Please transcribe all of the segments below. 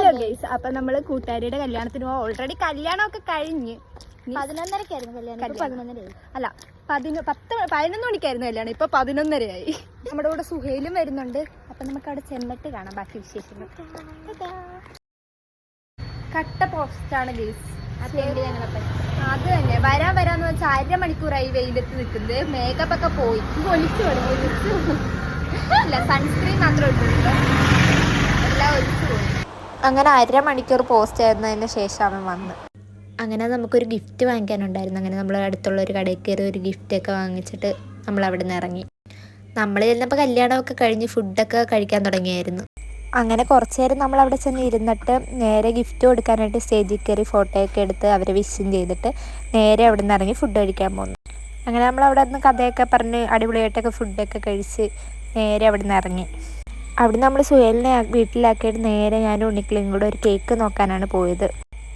Hello guys, അപ്പൊ നമ്മള് കൂട്ടുകാരിയുടെ കല്യാണത്തിന് പോവാ. ഓൾറെഡി കല്യാണമൊക്കെ കഴിഞ്ഞ് 11:30 കല്യാണം. 11:30 അല്ല 11 മണിക്കായിരുന്നു കല്യാണം. ഇപ്പൊ 11:30 നമ്മുടെ കൂടെ സുഹേലും വരുന്നുണ്ട്. അപ്പൊ നമുക്ക് അവിടെ ചെന്നിട്ട് കാണാം ബാക്കി വിശേഷങ്ങൾ. കട്ട പോസ്റ്റാണ് ഗൈസ്. അത് തന്നെ വരാന്ന് വെച്ചാൽ 1/2 മണിക്കൂറായി വെയിലത്ത് നിൽക്കുന്നത്. മേക്കപ്പ് ഒക്കെ പോയി ഒലിച്ചു ഇല്ല, സൺസ്ക്രീൻ മാത്രം ഇട്ടിട്ടുണ്ട്. എല്ലാം ഒലിച്ചു പോയി. അങ്ങനെ 1/2 മണിക്കൂർ പോസ്റ്റ് ആയിരുന്നതിന് ശേഷം അവൻ വന്ന്. അങ്ങനെ നമുക്കൊരു ഗിഫ്റ്റ് വാങ്ങിക്കാനുണ്ടായിരുന്നു. അങ്ങനെ നമ്മൾ അടുത്തുള്ള ഒരു കടയിൽ കയറി ഒരു ഗിഫ്റ്റൊക്കെ വാങ്ങിച്ചിട്ട് നമ്മൾ അവിടെ നിന്ന് ഇറങ്ങി. നമ്മൾ ചെന്നപ്പോൾ കല്യാണമൊക്കെ കഴിഞ്ഞ് ഫുഡൊക്കെ കഴിക്കാൻ തുടങ്ങിയായിരുന്നു. അങ്ങനെ കുറച്ച് നേരം നമ്മൾ അവിടെ ചെന്ന് ഇരുന്നിട്ട് നേരെ ഗിഫ്റ്റ് കൊടുക്കാനായിട്ട് സ്റ്റേജിൽ കയറി ഫോട്ടോയൊക്കെ എടുത്ത് അവരെ വിഷും ചെയ്തിട്ട് നേരെ അവിടെ നിന്ന് ഇറങ്ങി ഫുഡ് കഴിക്കാൻ പോകുന്നു. അങ്ങനെ നമ്മൾ അവിടെ നിന്ന് കഥയൊക്കെ പറഞ്ഞ് അടിപൊളിയായിട്ടൊക്കെ ഫുഡൊക്കെ കഴിച്ച് നേരെ അവിടെ നിന്ന് ഇറങ്ങി. അവിടെ നമ്മൾ സുഹേലിനെ വീട്ടിലാക്കിയിട്ട് നേരെ ഞാനും ഉണ്ണിക്കിളിയും കൂടെ ഒരു കേക്ക് നോക്കാനാണ് പോയത്.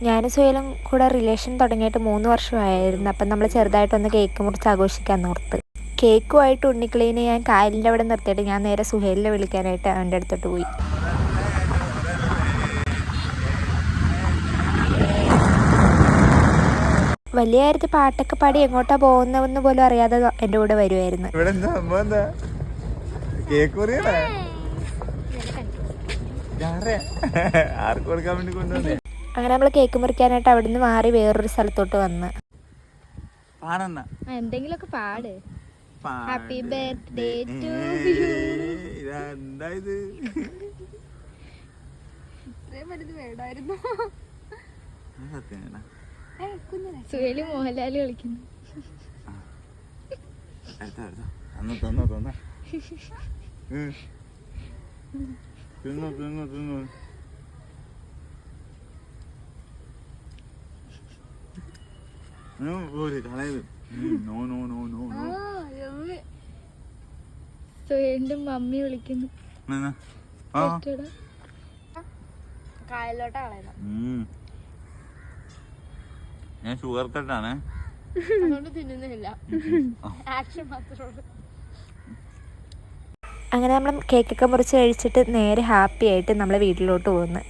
ഞാനും സുഹേലും കൂടെ റിലേഷൻ തുടങ്ങിയിട്ട് 3 വർഷമായിരുന്നു. അപ്പം നമ്മൾ ചെറുതായിട്ടൊന്ന് കേക്ക് മുറിച്ച് ആഘോഷിക്കാൻ ഓർത്ത്. കേക്കുമായിട്ട് ഉണ്ണിക്കിളീനെ ഞാൻ കായലിൻ്റെ അവിടെ നിർത്തിയിട്ട് ഞാൻ നേരെ സുഹേലിനെ വിളിക്കാനായിട്ട് അവൻ്റെ അടുത്തോട്ട് പോയി. വലിയ കാര്യത്തിൽ പാട്ടൊക്കെ പാടി എങ്ങോട്ടാ പോകുന്നതെന്ന് പോലും അറിയാതെ എൻ്റെ കൂടെ വരുമായിരുന്നു. അങ്ങനെ നമ്മൾ കേക്ക് മുറിക്കാനായിട്ട് അവിടെ നിന്ന് മാറി വേറൊരു സ്ഥലത്തോട്ട് വന്ന് എന്തെങ്കിലുമൊക്കെ പാട്. ഹാപ്പി ബർത്ത്ഡേ ടു വേണമായിരുന്നു. സുഹേല് മോഹൻലാല് കളിക്കുന്നു. സുഹേലിന്റെ മമ്മി വിളിക്കുന്നു. കായലോട്ടാ കളയുന്നത്. ഞാൻ ഷുഗർ കട്ടാണ്, അതുകൊണ്ട് തിന്നുന്നില്ല. ആക്ഷൻ മാത്രമേ. അങ്ങനെ നമ്മൾ കേക്കൊക്കെ മുറിച്ച് കഴിച്ചിട്ട് നേരെ ഹാപ്പി ആയിട്ട് നമ്മളെ വീട്ടിലോട്ട് പോകുന്നു.